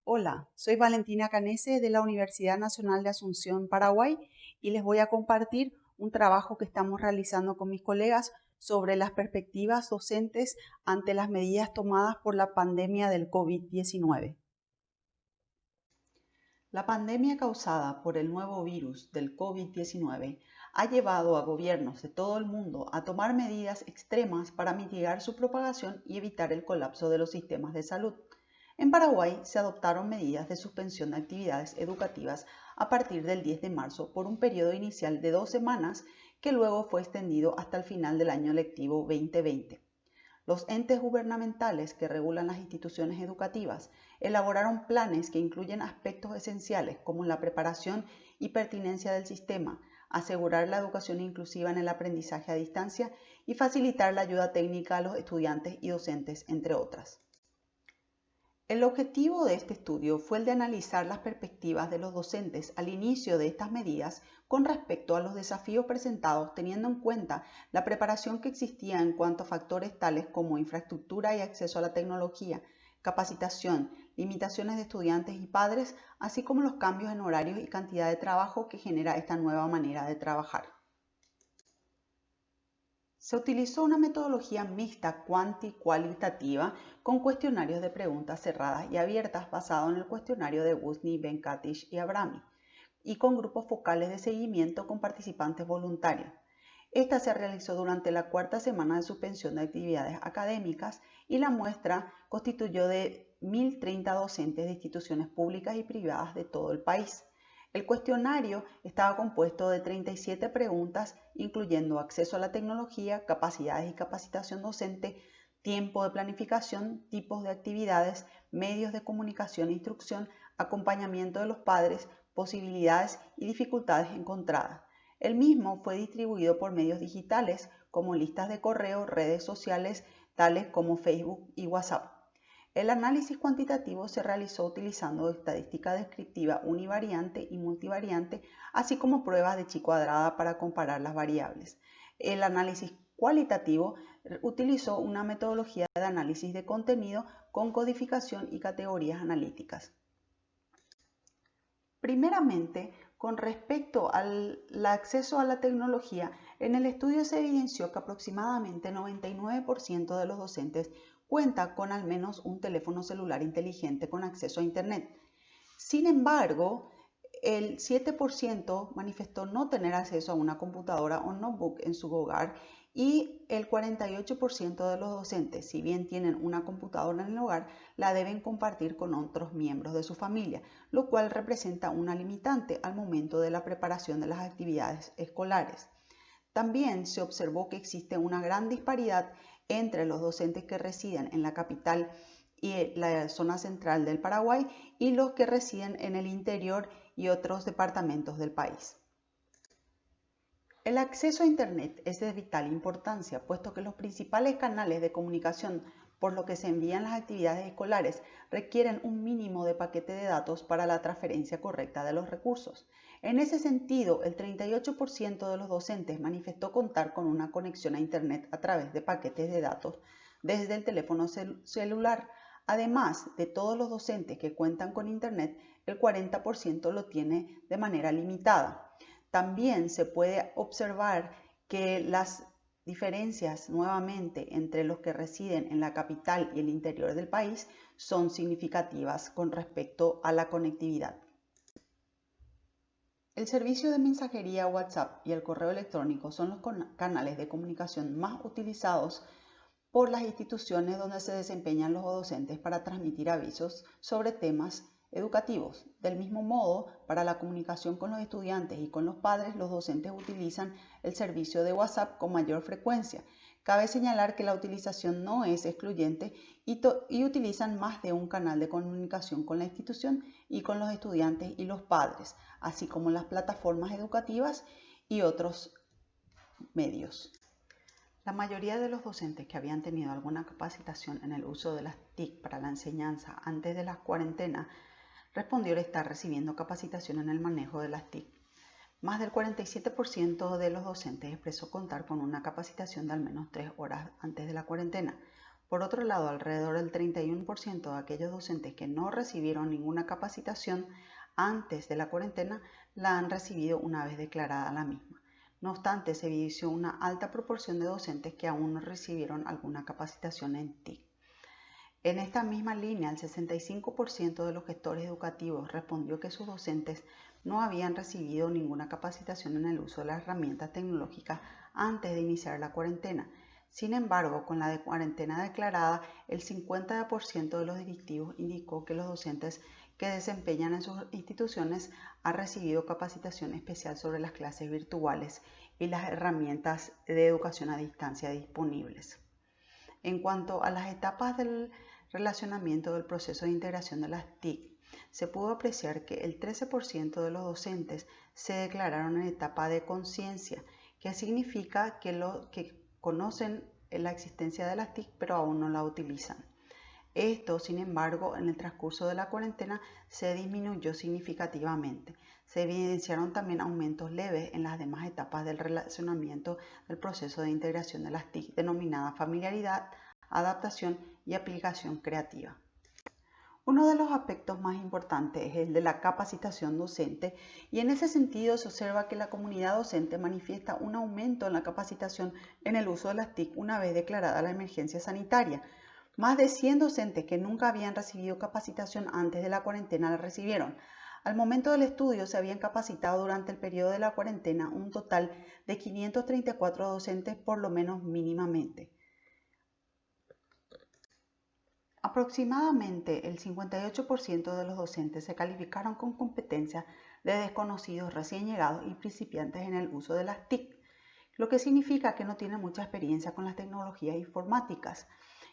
Hola, soy Valentina Canese de la Universidad Nacional de Asunción, Paraguay, y les voy a compartir un trabajo que estamos realizando con mis colegas sobre las perspectivas docentes ante las medidas tomadas por la pandemia del COVID-19. La pandemia causada por el nuevo virus del COVID-19 ha llevado a gobiernos de todo el mundo a tomar medidas extremas para mitigar su propagación y evitar el colapso de los sistemas de salud. En Paraguay se adoptaron medidas de suspensión de actividades educativas a partir del 10 de marzo por un periodo inicial de 2 semanas que luego fue extendido hasta el final del año lectivo 2020. Los entes gubernamentales que regulan las instituciones educativas elaboraron planes que incluyen aspectos esenciales como la preparación y pertinencia del sistema, asegurar la educación inclusiva en el aprendizaje a distancia y facilitar la ayuda técnica a los estudiantes y docentes, entre otras. El objetivo de este estudio fue el de analizar las perspectivas de los docentes al inicio de estas medidas con respecto a los desafíos presentados, teniendo en cuenta la preparación que existía en cuanto a factores tales como infraestructura y acceso a la tecnología, capacitación, limitaciones de estudiantes y padres, así como los cambios en horarios y cantidad de trabajo que genera esta nueva manera de trabajar. Se utilizó una metodología mixta cualitativa con cuestionarios de preguntas cerradas y abiertas basado en el cuestionario de Wozni, Venkatesh y Abrami, y con grupos focales de seguimiento con participantes voluntarios. Esta se realizó durante la cuarta semana de suspensión de actividades académicas y la muestra constituyó de 1.030 docentes de instituciones públicas y privadas de todo el país. El cuestionario estaba compuesto de 37 preguntas, incluyendo acceso a la tecnología, capacidades y capacitación docente, tiempo de planificación, tipos de actividades, medios de comunicación e instrucción, acompañamiento de los padres, posibilidades y dificultades encontradas. El mismo fue distribuido por medios digitales como listas de correo, redes sociales tales como Facebook y WhatsApp. El análisis cuantitativo se realizó utilizando estadística descriptiva univariante y multivariante, así como pruebas de chi cuadrada para comparar las variables. El análisis cualitativo utilizó una metodología de análisis de contenido con codificación y categorías analíticas. Primeramente, con respecto al acceso a la tecnología, en el estudio se evidenció que aproximadamente 99% de los docentes cuenta con al menos un teléfono celular inteligente con acceso a Internet. Sin embargo, el 7% manifestó no tener acceso a una computadora o notebook en su hogar y el 48% de los docentes, si bien tienen una computadora en el hogar, la deben compartir con otros miembros de su familia, lo cual representa una limitante al momento de la preparación de las actividades escolares. También se observó que existe una gran disparidad entre los docentes que residen en la capital y la zona central del Paraguay y los que residen en el interior y otros departamentos del país. El acceso a Internet es de vital importancia, puesto que los principales canales de comunicación por los que se envían las actividades escolares requieren un mínimo de paquete de datos para la transferencia correcta de los recursos. En ese sentido, el 38% de los docentes manifestó contar con una conexión a Internet a través de paquetes de datos desde el teléfono celular. Además de todos los docentes que cuentan con Internet, el 40% lo tiene de manera limitada. También se puede observar que las diferencias nuevamente entre los que residen en la capital y el interior del país son significativas con respecto a la conectividad. El servicio de mensajería WhatsApp y el correo electrónico son los canales de comunicación más utilizados por las instituciones donde se desempeñan los docentes para transmitir avisos sobre temas educativos. Del mismo modo, para la comunicación con los estudiantes y con los padres, los docentes utilizan el servicio de WhatsApp con mayor frecuencia. Cabe señalar que la utilización no es excluyente y utilizan más de un canal de comunicación con la institución y con los estudiantes y los padres, así como las plataformas educativas y otros medios. La mayoría de los docentes que habían tenido alguna capacitación en el uso de las TIC para la enseñanza antes de la cuarentena respondió estar recibiendo capacitación en el manejo de las TIC. Más del 47% de los docentes expresó contar con una capacitación de al menos 3 horas antes de la cuarentena. Por otro lado, alrededor del 31% de aquellos docentes que no recibieron ninguna capacitación antes de la cuarentena la han recibido una vez declarada la misma. No obstante, se evidenció una alta proporción de docentes que aún no recibieron alguna capacitación en TIC. En esta misma línea, el 65% de los gestores educativos respondió que sus docentes no habían recibido ninguna capacitación en el uso de las herramientas tecnológicas antes de iniciar la cuarentena. Sin embargo, con la cuarentena declarada, el 50% de los directivos indicó que los docentes que desempeñan en sus instituciones han recibido capacitación especial sobre las clases virtuales y las herramientas de educación a distancia disponibles. En cuanto a las etapas del relacionamiento del proceso de integración de las TIC, se pudo apreciar que el 13% de los docentes se declararon en etapa de conciencia, que significa que conocen la existencia de las TIC pero aún no la utilizan. Esto, sin embargo, en el transcurso de la cuarentena se disminuyó significativamente. Se evidenciaron también aumentos leves en las demás etapas del relacionamiento del proceso de integración de las TIC, denominada familiaridad, adaptación y aplicación creativa. Uno de los aspectos más importantes es el de la capacitación docente, y en ese sentido se observa que la comunidad docente manifiesta un aumento en la capacitación en el uso de las TIC una vez declarada la emergencia sanitaria. Más de 100 docentes que nunca habían recibido capacitación antes de la cuarentena la recibieron. Al momento del estudio se habían capacitado durante el periodo de la cuarentena un total de 534 docentes por lo menos mínimamente. Aproximadamente el 58% de los docentes se calificaron con competencia de desconocidos recién llegados y principiantes en el uso de las TIC, lo que significa que no tienen mucha experiencia con las tecnologías informáticas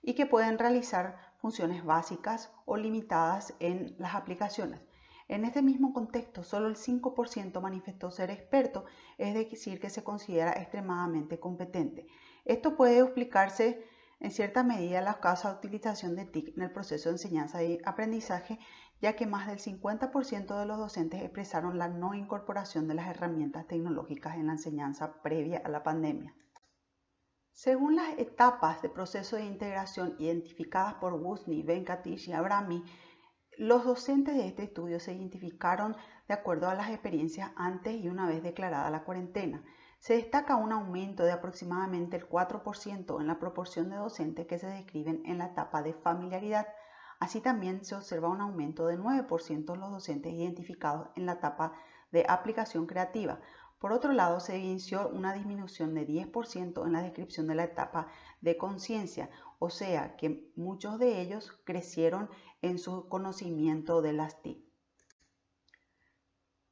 y que pueden realizar funciones básicas o limitadas en las aplicaciones. En este mismo contexto, solo el 5% manifestó ser experto, es decir, que se considera extremadamente competente. Esto puede explicarse en cierta medida la escasa utilización de TIC en el proceso de enseñanza y aprendizaje, ya que más del 50% de los docentes expresaron la no incorporación de las herramientas tecnológicas en la enseñanza previa a la pandemia. Según las etapas de proceso de integración identificadas por Wozni, Venkatish y Abrami, los docentes de este estudio se identificaron de acuerdo a las experiencias antes y una vez declarada la cuarentena. Se destaca un aumento de aproximadamente el 4% en la proporción de docentes que se describen en la etapa de familiaridad. Así también se observa un aumento de 9% en los docentes identificados en la etapa de aplicación creativa. Por otro lado, se evidenció una disminución de 10% en la descripción de la etapa de conciencia, o sea que muchos de ellos crecieron en su conocimiento de las TIC.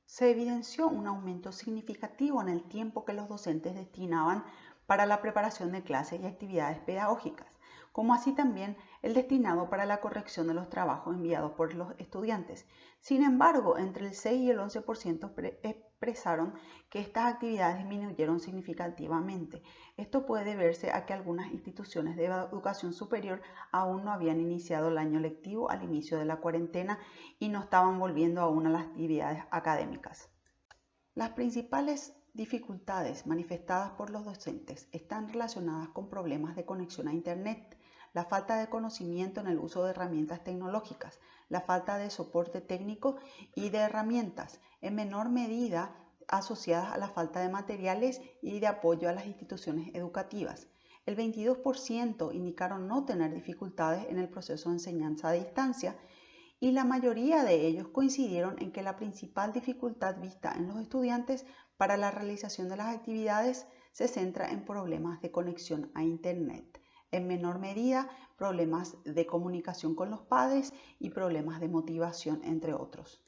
Se evidenció un aumento significativo en el tiempo que los docentes destinaban para la preparación de clases y actividades pedagógicas, como así también el destinado para la corrección de los trabajos enviados por los estudiantes. Sin embargo, entre el 6 y el 11% expresaron que estas actividades disminuyeron significativamente. Esto puede deberse a que algunas instituciones de educación superior aún no habían iniciado el año lectivo al inicio de la cuarentena y no estaban volviendo aún a las actividades académicas. Las principales dificultades manifestadas por los docentes están relacionadas con problemas de conexión a Internet, la falta de conocimiento en el uso de herramientas tecnológicas, la falta de soporte técnico y de herramientas, en menor medida asociadas a la falta de materiales y de apoyo a las instituciones educativas. El 22% indicaron no tener dificultades en el proceso de enseñanza a distancia y la mayoría de ellos coincidieron en que la principal dificultad vista en los estudiantes para la realización de las actividades se centra en problemas de conexión a Internet. En menor medida, problemas de comunicación con los padres y problemas de motivación, entre otros.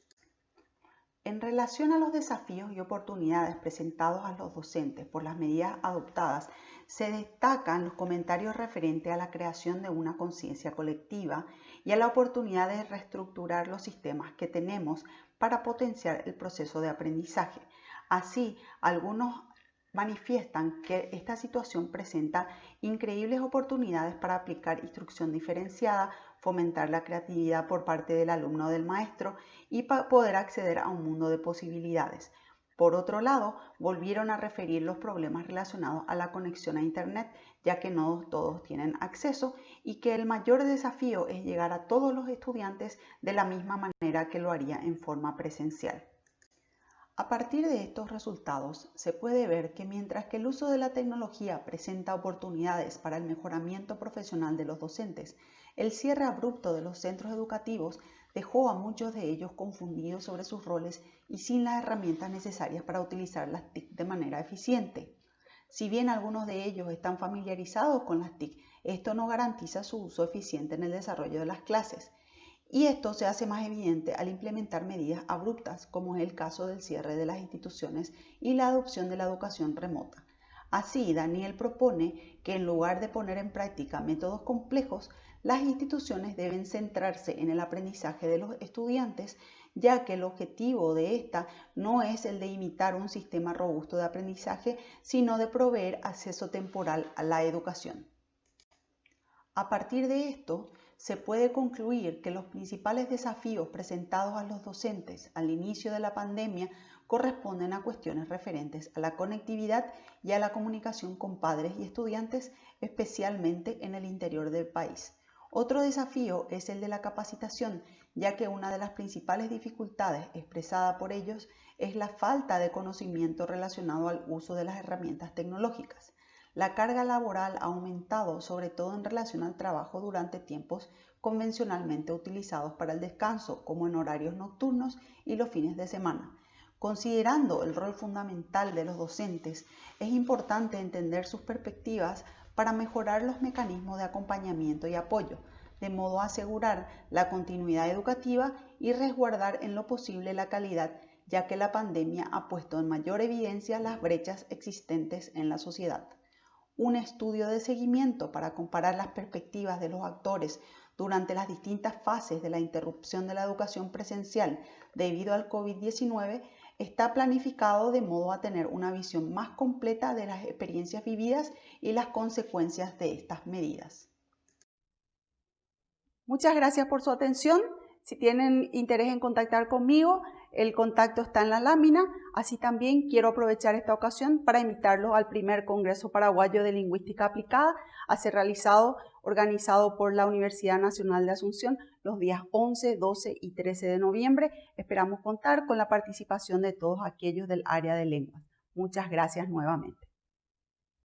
En relación a los desafíos y oportunidades presentados a los docentes por las medidas adoptadas, se destacan los comentarios referentes a la creación de una conciencia colectiva y a la oportunidad de reestructurar los sistemas que tenemos para potenciar el proceso de aprendizaje. Así, algunos manifiestan que esta situación presenta increíbles oportunidades para aplicar instrucción diferenciada, fomentar la creatividad por parte del alumno o del maestro y poder acceder a un mundo de posibilidades. Por otro lado, volvieron a referir los problemas relacionados a la conexión a Internet, ya que no todos tienen acceso y que el mayor desafío es llegar a todos los estudiantes de la misma manera que lo haría en forma presencial. A partir de estos resultados, se puede ver que mientras que el uso de la tecnología presenta oportunidades para el mejoramiento profesional de los docentes, el cierre abrupto de los centros educativos dejó a muchos de ellos confundidos sobre sus roles y sin las herramientas necesarias para utilizar las TIC de manera eficiente. Si bien algunos de ellos están familiarizados con las TIC, esto no garantiza su uso eficiente en el desarrollo de las clases. Y esto se hace más evidente al implementar medidas abruptas, como es el caso del cierre de las instituciones y la adopción de la educación remota. Así, Daniel propone que en lugar de poner en práctica métodos complejos, las instituciones deben centrarse en el aprendizaje de los estudiantes, ya que el objetivo de esta no es el de imitar un sistema robusto de aprendizaje, sino de proveer acceso temporal a la educación. A partir de esto, se puede concluir que los principales desafíos presentados a los docentes al inicio de la pandemia corresponden a cuestiones referentes a la conectividad y a la comunicación con padres y estudiantes, especialmente en el interior del país. Otro desafío es el de la capacitación, ya que una de las principales dificultades expresada por ellos es la falta de conocimiento relacionado al uso de las herramientas tecnológicas. La carga laboral ha aumentado, sobre todo en relación al trabajo durante tiempos convencionalmente utilizados para el descanso, como en horarios nocturnos y los fines de semana. Considerando el rol fundamental de los docentes, es importante entender sus perspectivas para mejorar los mecanismos de acompañamiento y apoyo, de modo a asegurar la continuidad educativa y resguardar en lo posible la calidad, ya que la pandemia ha puesto en mayor evidencia las brechas existentes en la sociedad. Un estudio de seguimiento para comparar las perspectivas de los actores durante las distintas fases de la interrupción de la educación presencial debido al COVID-19 está planificado de modo a tener una visión más completa de las experiencias vividas y las consecuencias de estas medidas. Muchas gracias por su atención. Si tienen interés en contactar conmigo, el contacto está en la lámina. Así también quiero aprovechar esta ocasión para invitarlos al primer Congreso Paraguayo de Lingüística Aplicada a ser organizado por la Universidad Nacional de Asunción los días 11, 12 y 13 de noviembre. Esperamos contar con la participación de todos aquellos del área de lenguas. Muchas gracias nuevamente.